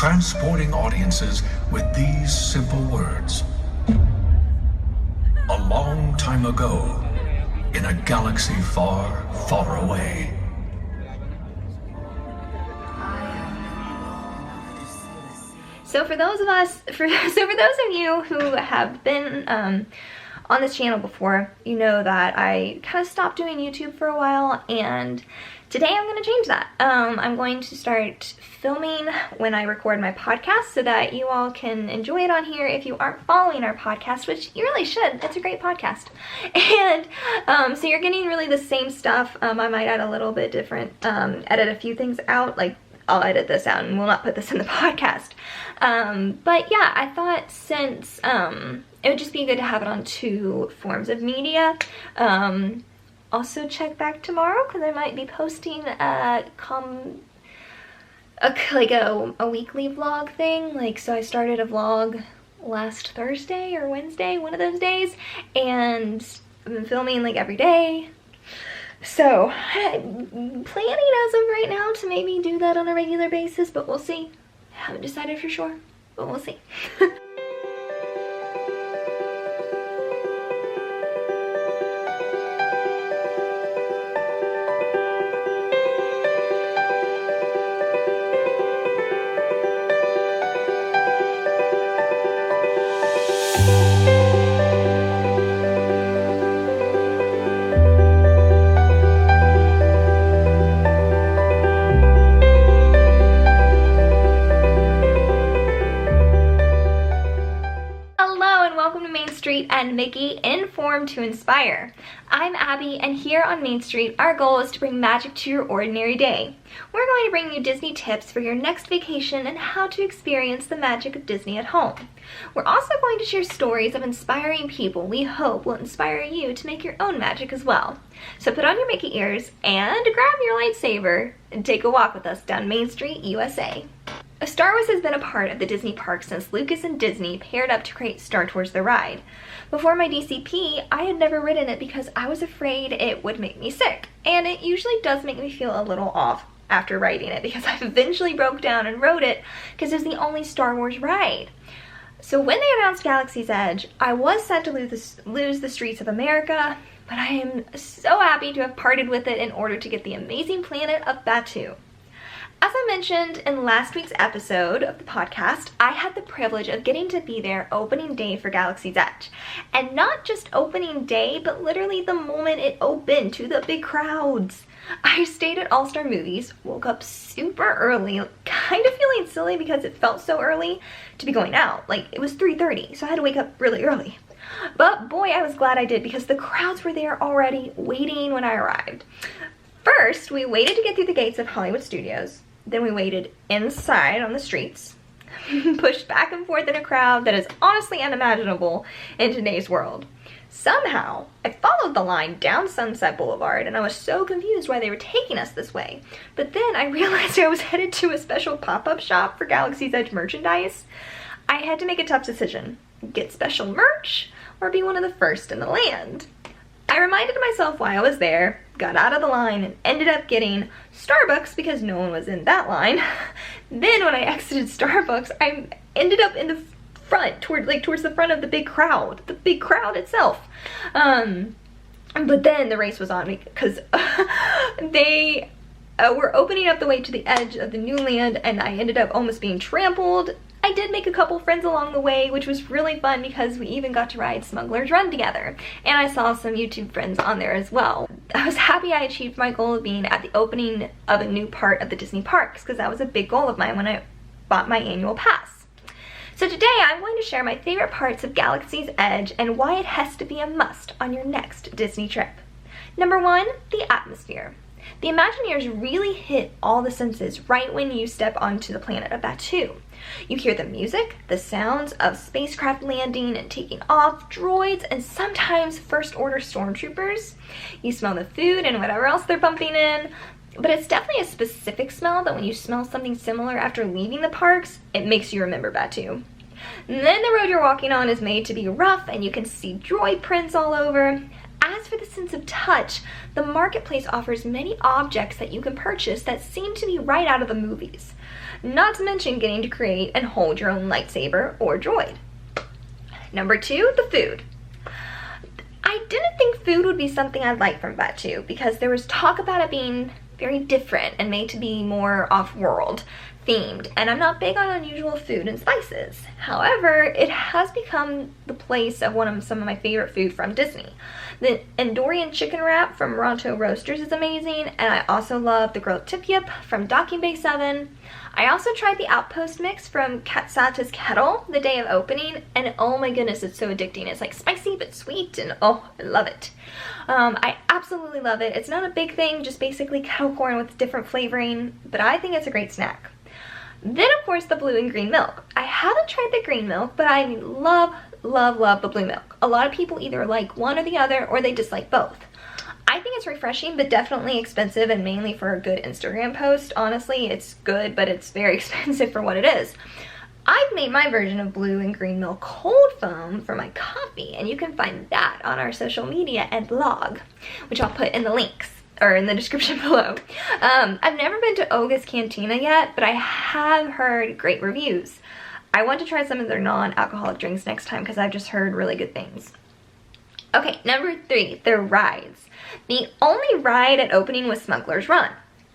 transporting audiences with these simple words. A long time ago, in a galaxy far, far away. So for those of you who have been on this channel before, you know that I kind of stopped doing YouTube for a while, and today I'm going to change that. I'm going to start filming when I record my podcast so that you all can enjoy it on here if you aren't following our podcast, which you really should. It's a great podcast. And so you're getting really the same stuff. I might add a little bit different, edit a few things out, like I'll edit this out and we'll not put this in the podcast. But yeah, I thought since it would just be good to have it on two forms of media. Also check back tomorrow because I might be posting a weekly vlog thing. Like, so I started a vlog last Thursday or Wednesday, one of those days, and I've been filming like every day. So I'm planning as of right now to maybe do that on a regular basis, but we'll see. Haven't decided for sure, but we'll see. And Mickey, Informed to Inspire. I'm Abby, and here on Main Street, our goal is to bring magic to your ordinary day. We're going to bring you Disney tips for your next vacation and how to experience the magic of Disney at home. We're also going to share stories of inspiring people we hope will inspire you to make your own magic as well. So put on your Mickey ears and grab your lightsaber and take a walk with us down Main Street, USA. Star Wars has been a part of the Disney park since Lucas and Disney paired up to create Star Tours the ride. Before my DCP, I had never ridden it because I was afraid it would make me sick, and it usually does make me feel a little off after riding it because I eventually broke down and rode it because it was the only Star Wars ride. So when they announced Galaxy's Edge, I was set to lose the streets of America, but I am so happy to have parted with it in order to get the amazing planet of Batuu. As I mentioned in last week's episode of the podcast, I had the privilege of getting to be there opening day for Galaxy's Edge. And not just opening day, but literally the moment it opened to the big crowds. I stayed at All Star Movies, woke up super early, kind of feeling silly because it felt so early to be going out. Like, it was 3:30, so I had to wake up really early. But boy, I was glad I did because the crowds were there already waiting when I arrived. First, we waited to get through the gates of Hollywood Studios. Then we waited inside on the streets, pushed back and forth in a crowd that is honestly unimaginable in today's world. Somehow, I followed the line down Sunset Boulevard, and I was so confused why they were taking us this way. But then I realized I was headed to a special pop-up shop for Galaxy's Edge merchandise. I had to make a tough decision: get special merch or be one of the first in the land. I reminded myself why I was there, got out of the line, and ended up getting Starbucks because no one was in that line. Then when I exited Starbucks, I ended up in the front, towards the front of the big crowd itself. But then the race was on me because they were opening up the way to the edge of the new land, and I ended up almost being trampled. I did make a couple friends along the way, which was really fun because we even got to ride Smuggler's Run together. And I saw some YouTube friends on there as well. I was happy I achieved my goal of being at the opening of a new part of the Disney parks because that was a big goal of mine when I bought my annual pass. So today I'm going to share my favorite parts of Galaxy's Edge and why it has to be a must on your next Disney trip. Number 1, the atmosphere. The Imagineers really hit all the senses right when you step onto the planet of Batuu. You hear the music, the sounds of spacecraft landing and taking off, droids, and sometimes First Order stormtroopers. You smell the food and whatever else they're pumping in. But it's definitely a specific smell that when you smell something similar after leaving the parks, it makes you remember Batuu. And then the road you're walking on is made to be rough and you can see droid prints all over. As for the sense of touch, the marketplace offers many objects that you can purchase that seem to be right out of the movies. not to mention getting to create and hold your own lightsaber or droid. Number 2, the food. I didn't think food would be something I'd like from Batuu because there was talk about it being very different and made to be more off-world themed, and I'm not big on unusual food and spices. However, it has become the place of some of my favorite food from Disney. The Andorian chicken wrap from Ronto Roasters is amazing, and I also love the grilled tip yip from Docking Bay 7. I also tried the Outpost mix from Katsata's Kettle the day of opening, and oh my goodness, it's so addicting. It's like spicy but sweet, and oh, I love it. I absolutely love it. It's not a big thing, just basically kettle corn with different flavoring, but I think it's a great snack. Then, of course, the blue and green milk. I haven't tried the green milk, but I love the blue milk. A lot of people either like one or the other, or they dislike both. I think it's refreshing, but definitely expensive, and mainly for a good Instagram post. Honestly, it's good, but it's very expensive for what it is. I've made my version of blue and green milk cold foam for my coffee, and you can find that on our social media and blog, which I'll put in the links or in the description below. I've never been to Oga's Cantina yet, but I have heard great reviews. I want to try some of their non-alcoholic drinks next time because I've just heard really good things. Okay, number 3, the rides. The only ride at opening was Smuggler's Run.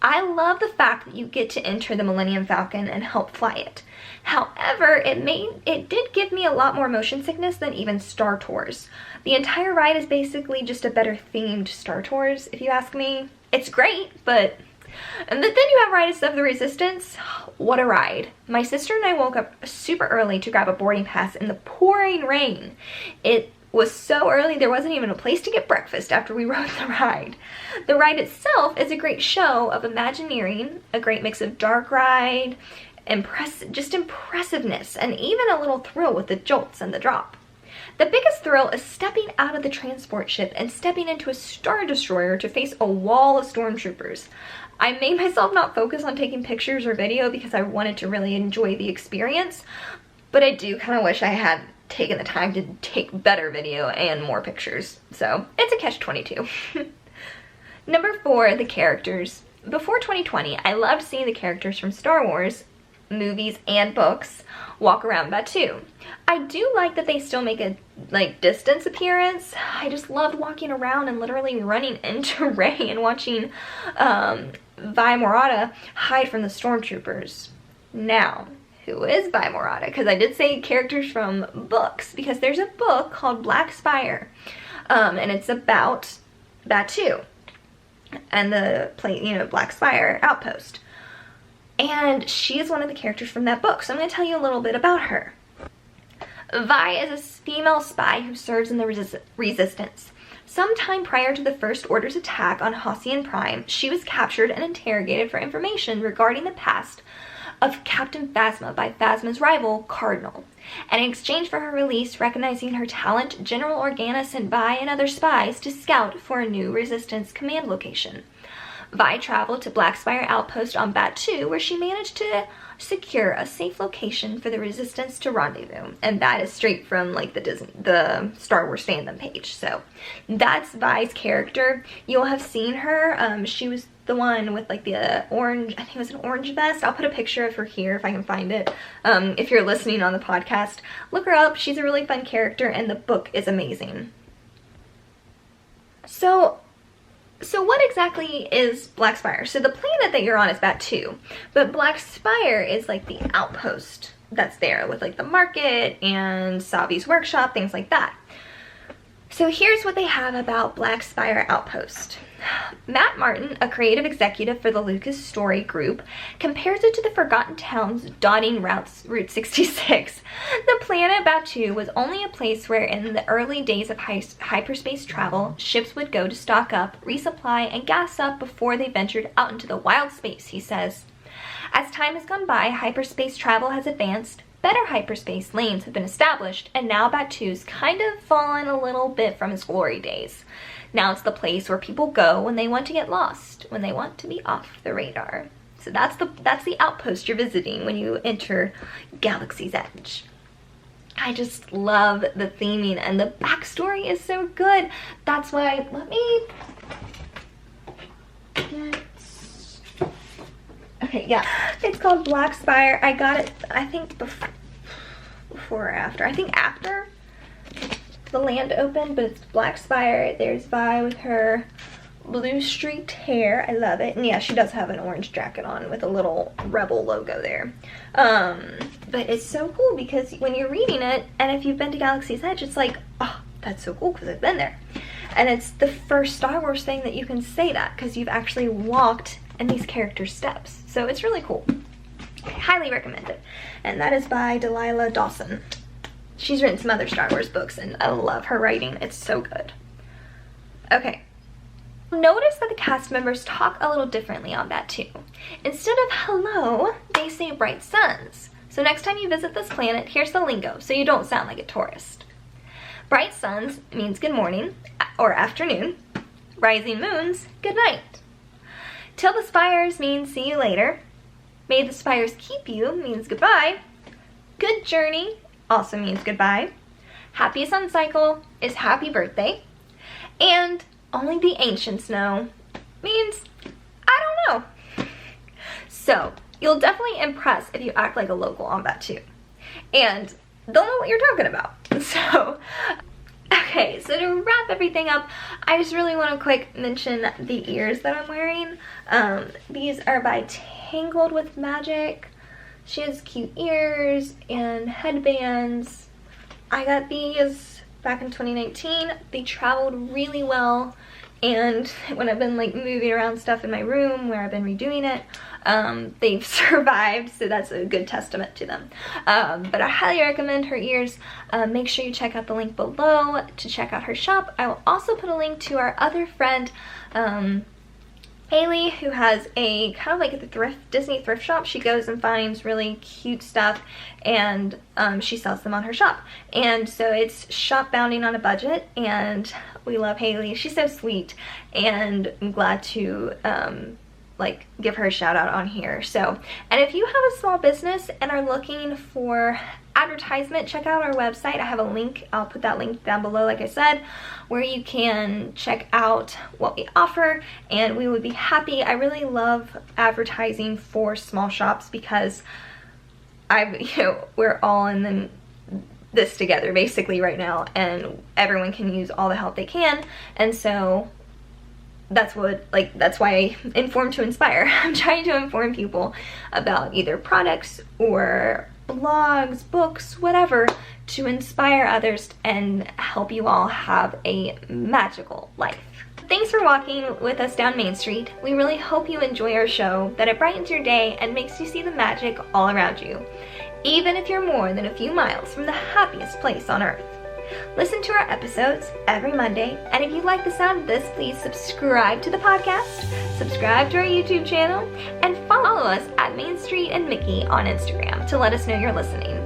I love the fact that you get to enter the Millennium Falcon and help fly it. However, it did give me a lot more motion sickness than even Star Tours. The entire ride is basically just a better themed Star Tours, if you ask me. It's great, but... And then you have Rise of the Resistance. What a ride. My sister and I woke up super early to grab a boarding pass in the pouring rain. It was so early there wasn't even a place to get breakfast after we rode the ride. The ride itself is a great show of Imagineering, a great mix of dark ride, impressiveness, and even a little thrill with the jolts and the drop. The biggest thrill is stepping out of the transport ship and stepping into a Star Destroyer to face a wall of stormtroopers. I made myself not focus on taking pictures or video because I wanted to really enjoy the experience, but I do kind of wish I had taken the time to take better video and more pictures. So it's a catch-22. Number 4, the characters. Before 2020, I loved seeing the characters from Star Wars movies and books walk around Batuu. I do like that they still make a distance appearance. I just loved walking around and literally running into Rey and watching Vi Morata hide from the stormtroopers. Now, who is Vi Morata? Because I did say characters from books, because there's a book called Black Spire, and it's about Batuu and the Black Spire outpost. And she is one of the characters from that book, so I'm going to tell you a little bit about her. Vi is a female spy who serves in the Resistance. Sometime prior to the First Order's attack on Hacian Prime, she was captured and interrogated for information regarding the past of Captain Phasma by Phasma's rival, Cardinal. And in exchange for her release, recognizing her talent, General Organa sent Vi and other spies to scout for a new Resistance command location. Vi traveled to Black Spire Outpost on Batuu, where she managed to secure a safe location for the Resistance to rendezvous. And that is straight from the Star Wars fandom page. So that's Vi's character. You'll have seen her. She was the one with the orange, I think it was an orange vest. I'll put a picture of her here if I can find it. If you're listening on the podcast, look her up. She's a really fun character, and the book is amazing. So what exactly is Black Spire? So the planet that you're on is Batuu, but Black Spire is the outpost that's there with the market and Savi's workshop, things like that. So here's what they have about Black Spire Outpost. Matt Martin, a creative executive for the Lucas Story Group, compares it to the Forgotten Towns dotting Route 66. The planet Batuu was only a place where in the early days of hyperspace travel, ships would go to stock up, resupply, and gas up before they ventured out into the wild space, he says. As time has gone by, hyperspace travel has advanced, better hyperspace lanes have been established, and now Batuu's kind of fallen a little bit from its glory days. Now it's the place where people go when they want to get lost, when they want to be off the radar. So that's the outpost you're visiting when you enter Galaxy's Edge. I just love the theming, and the backstory is so good. That's why, let me get... Okay, yeah. It's called Black Spire. I got it, I think, before or after. I think after the land opened, but it's Black Spire. There's Vi with her blue streaked hair. I love it. And yeah, she does have an orange jacket on with a little Rebel logo there. But it's so cool because when you're reading it, and if you've been to Galaxy's Edge, it's like, oh, that's so cool because I've been there. And it's the first Star Wars thing that you can say that because you've actually walked in these characters' steps. So it's really cool. I highly recommend it. And that is by Delilah Dawson. She's written some other Star Wars books and I love her writing. It's so good. Okay. Notice that the cast members talk a little differently on that too. Instead of hello, they say bright suns. So next time you visit this planet, here's the lingo so you don't sound like a tourist. Bright suns means good morning or afternoon. Rising moons, good night. Till the spires means see you later. May the spires keep you means goodbye. Good journey also means goodbye. Happy sun cycle is happy birthday. And only the ancients know means I don't know. So you'll definitely impress if you act like a local on that too. And they'll know what you're talking about. So, okay, so to wrap everything up, I just really want to quick mention the ears that I'm wearing. These are by Tangled with Magic. She has cute ears and headbands. I got these back in 2019. They traveled really well, and when I've been like moving around stuff in my room where I've been redoing it, they've survived, so that's a good testament to them. But I highly recommend her ears. Make sure you check out the link below to check out her shop. I will also put a link to our other friend, Haley, who has a kind of like a Disney thrift shop. She goes and finds really cute stuff and she sells them on her shop. And so it's shop bounding on a budget, and we love Haley. She's so sweet, and I'm glad to like give her a shout out on here. So, and if you have a small business and are looking for advertisement, check out our website. I have a link, I'll put that link down below, like I said, where you can check out what we offer, and we would be happy. I really love advertising for small shops because we're all in this together basically right now, and everyone can use all the help they can. And so that's why I inform to inspire. I'm trying to inform people about either products or blogs, books, whatever, to inspire others and help you all have a magical life. Thanks for walking with us down Main Street. We really hope you enjoy our show, that it brightens your day and makes you see the magic all around you, even if you're more than a few miles from the happiest place on earth. Listen to our episodes every Monday, and if you like the sound of this, please subscribe to the podcast, subscribe to our YouTube channel, and follow us at Main Street and Mickey on Instagram to let us know you're listening.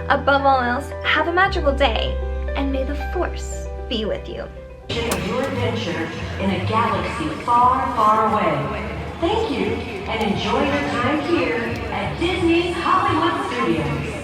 Above all else, have a magical day, and may the Force be with you. Of your adventure in a galaxy far, far away. Thank you, and enjoy your time here at Disney's Hollywood Studios.